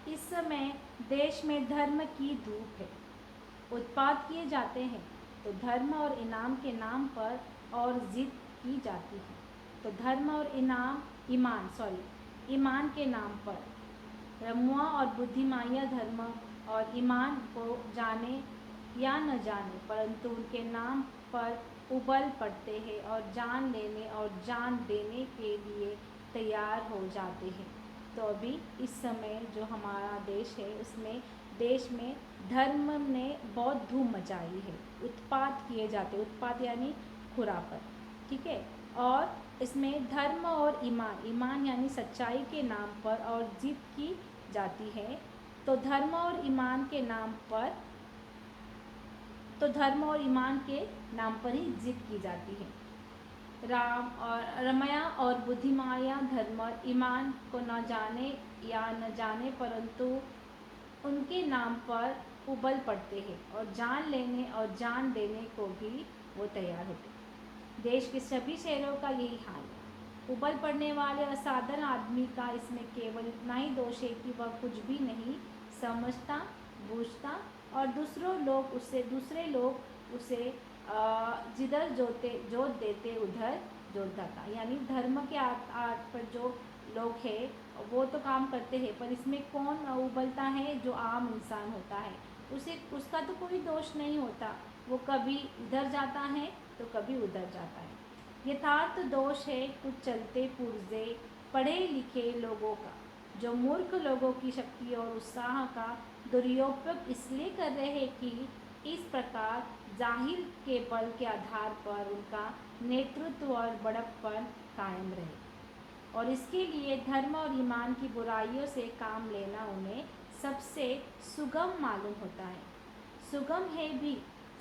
इस समय देश में धर्म की धूप है। उत्पात किए जाते हैं तो धर्म और इनाम के नाम पर और जिद की जाती है। तो धर्म और ईमान के नाम पर रमुआ और बुद्धिमाया धर्म और ईमान को जाने या न जाने परंतु उनके नाम पर उबल पड़ते हैं और जान लेने और जान देने के लिए तैयार हो जाते हैं। तो अभी इस समय जो हमारा देश है उसमें देश में धर्म ने बहुत धूम मचाई है। उत्पात किए जाते, उत्पात यानी खुरापन, ठीक है। और इसमें धर्म और ईमान यानी सच्चाई के नाम पर और जिद की जाती है। तो धर्म और ईमान के नाम पर ही जिद की जाती है। रमया और बुद्धिमाया धर्म और ईमान को न जाने या न जाने परंतु उनके नाम पर उबल पड़ते हैं और जान लेने और जान देने को भी वो तैयार होते हैं। देश के सभी शहरों का यही हाल है। उबल पड़ने वाले असाधारण आदमी का इसमें केवल इतना ही दोष है कि वह कुछ भी नहीं समझता बूझता और दूसरे लोग उसे जिधर जोत देते उधर जोत जाता। यानी धर्म के आड़ पर जो लोग हैं वो तो काम करते हैं, पर इसमें कौन उबलता है? जो आम इंसान होता है, उसका तो कोई दोष नहीं होता। वो कभी इधर जाता है तो कभी उधर जाता है। यथार्थ दोष है कुछ चलते पुर्जे पढ़े लिखे लोगों का, जो मूर्ख लोगों की शक्ति और उत्साह का दुरुपयोग इसलिए कर रहे हैं कि इस प्रकार जाहिर के बल के आधार पर उनका नेतृत्व और बड़प्पन कायम रहे, और इसके लिए धर्म और ईमान की बुराइयों से काम लेना उन्हें सबसे सुगम मालूम होता है। सुगम है भी,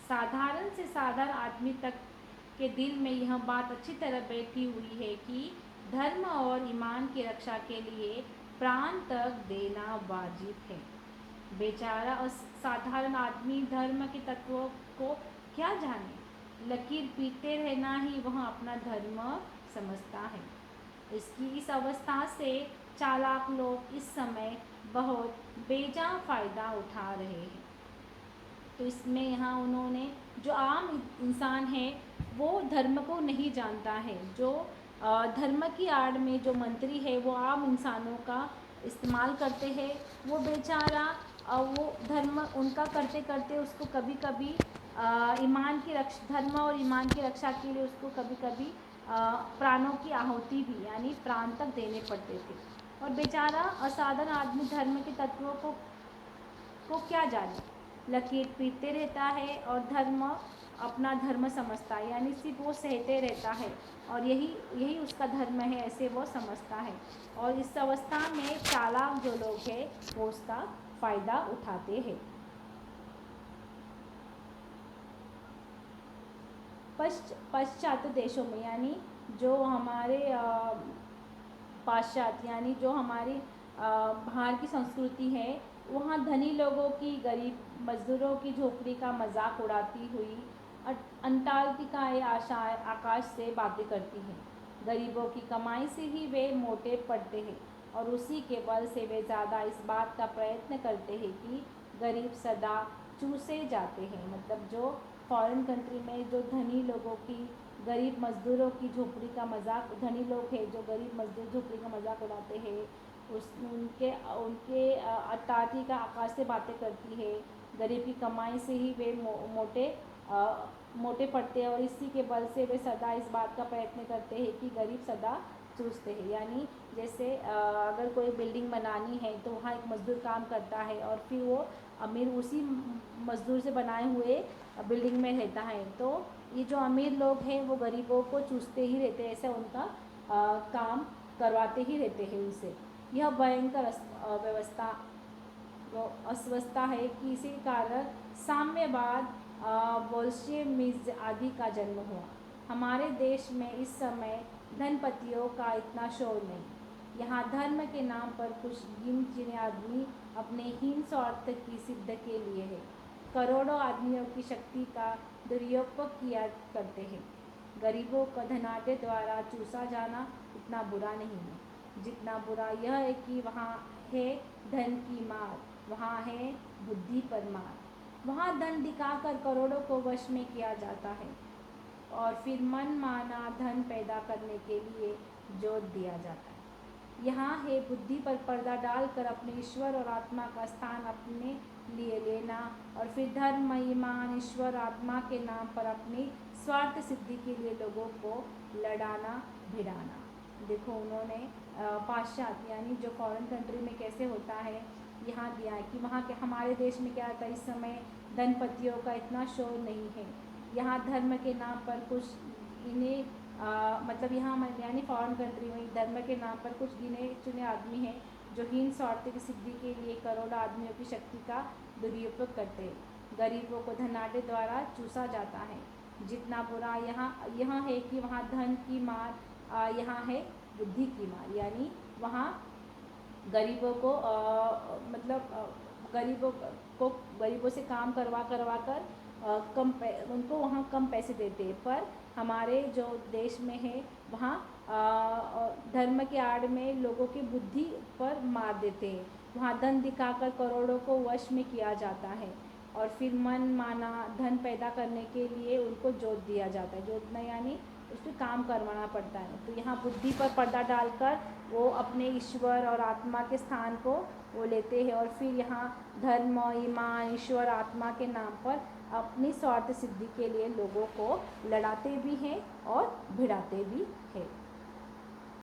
साधारण से साधारण आदमी तक के दिल में यह बात अच्छी तरह बैठी हुई है कि धर्म और ईमान की रक्षा के लिए प्राण तक देना वाजिब है। बेचारा असाधारण आदमी धर्म के तत्वों को क्या जाने, लकीर पीटते रहना ही वह अपना धर्म समझता है। इस अवस्था से चालाक लोग इस समय बहुत बेजा फायदा उठा रहे हैं। तो इसमें यहाँ उन्होंने, जो आम इंसान है वो धर्म को नहीं जानता है, जो धर्म की आड़ में जो मंत्री है वो आम इंसानों का इस्तेमाल करते हैं। वो बेचारा वो धर्म उनका करते करते उसको कभी कभी धर्म और ईमान की रक्षा के लिए उसको कभी कभी प्राणों की आहुति भी यानी प्राण तक देने पड़ते थे। और बेचारा असाधारण आदमी धर्म के तत्वों को क्या जाने, लकीर पीटते रहता है और अपना धर्म समझता है, यानी सिर्फ वो सहते रहता है और यही उसका धर्म है, ऐसे वो समझता है। और इस अवस्था में चालाक जो लोग हैं वो उसका फ़ायदा उठाते हैं। पश्चात देशों में, यानी जो हमारे पाश्चात्य यानी जो हमारी बाहर की संस्कृति है, वहाँ धनी लोगों की गरीब मजदूरों की झोपड़ी का मजाक उड़ाती हुई अंटार्कटिका आकाश से बातें करती हैं। गरीबों की कमाई से ही वे मोटे पड़ते हैं और उसी के बल से वे ज़्यादा इस बात का प्रयत्न करते हैं कि गरीब सदा चूसे जाते हैं। मतलब जो फॉरेन कंट्री में जो धनी लोगों की गरीब मजदूरों की झोपड़ी का मजाक, धनी लोग हैं जो गरीब मजदूर झोपड़ी का मजाक उड़ाते हैं, उनके अंटार्कटिका आकाश से बातें करती है। गरीब की कमाई से ही वे मोटे पड़ते हैं और इसी के बल से वे सदा इस बात का प्रयत्न करते हैं कि गरीब सदा चूसते हैं। यानी जैसे अगर कोई बिल्डिंग बनानी है तो वहाँ एक मजदूर काम करता है और फिर वो अमीर उसी मजदूर से बनाए हुए बिल्डिंग में रहता है। तो ये जो अमीर लोग हैं वो गरीबों को चूसते ही रहते हैं, ऐसा उनका काम करवाते ही रहते हैं उनसे। यह भयंकर अस्वस्थता है कि इसी कारण साम्यवाद बोल्शेविज़्म आदि का जन्म हुआ। हमारे देश में इस समय धनपतियों का इतना शोर नहीं। यहाँ धर्म के नाम पर कुछ गिन चुने आदमी अपने हीन स्वार्थ की सिद्ध के लिए है करोड़ों आदमियों की शक्ति का दुरुपयोग किया करते हैं। गरीबों का धनाढ्य द्वारा चूसा जाना इतना बुरा नहीं है। जितना बुरा यह है कि वहाँ है धन की मार, वहाँ है बुद्धि पर मार। वहाँ धन दिखाकर करोड़ों को वश में किया जाता है और फिर मन माना धन पैदा करने के लिए जोत दिया जाता है। यहाँ है बुद्धि पर पर्दा डालकर अपने ईश्वर और आत्मा का स्थान अपने लिए लेना और फिर धर्म, ईमान, ईश्वर, आत्मा के नाम पर अपनी स्वार्थ सिद्धि के लिए लोगों को लड़ाना भिड़ाना। देखो उन्होंने पाश्चात्य यानी जो फॉरेन कंट्री में कैसे होता है यहाँ दिया है कि वहाँ के हमारे देश में क्या होता है, इस समय धनपतियों का इतना शोर नहीं है। यहाँ धर्म के नाम पर कुछ इन्हें मतलब यहाँ यानी फॉरेन कंट्री में धर्म के नाम पर कुछ गिने चुने आदमी हैं जो हीन स्वार्थ की सिद्धि के लिए करोड़ों आदमियों की शक्ति का दुरुपयोग करते हैं। गरीबों को धनाढ़ द्वारा चूसा जाता है। जितना बुरा यहाँ है कि वहाँ धन की मार, यहाँ है बुद्धि की मार, यानी वहाँ गरीबों को गरीबों से काम करवा कर उनको वहाँ कम पैसे देते हैं। पर हमारे जो देश में है वहाँ धर्म के आड़ में लोगों की बुद्धि पर मार देते हैं। वहाँ धन दिखाकर करोड़ों को वश में किया जाता है और फिर मन माना धन पैदा करने के लिए उनको जोत दिया जाता है। जोतना यानी उसको काम करवाना पड़ता है। तो यहाँ बुद्धि पर पर्दा डालकर वो अपने ईश्वर और आत्मा के स्थान को वो लेते हैं और फिर यहाँ धर्म, ईमान, ईश्वर, आत्मा के नाम पर अपनी स्वार्थ सिद्धि के लिए लोगों को लड़ाते भी हैं और भिड़ाते भी हैं।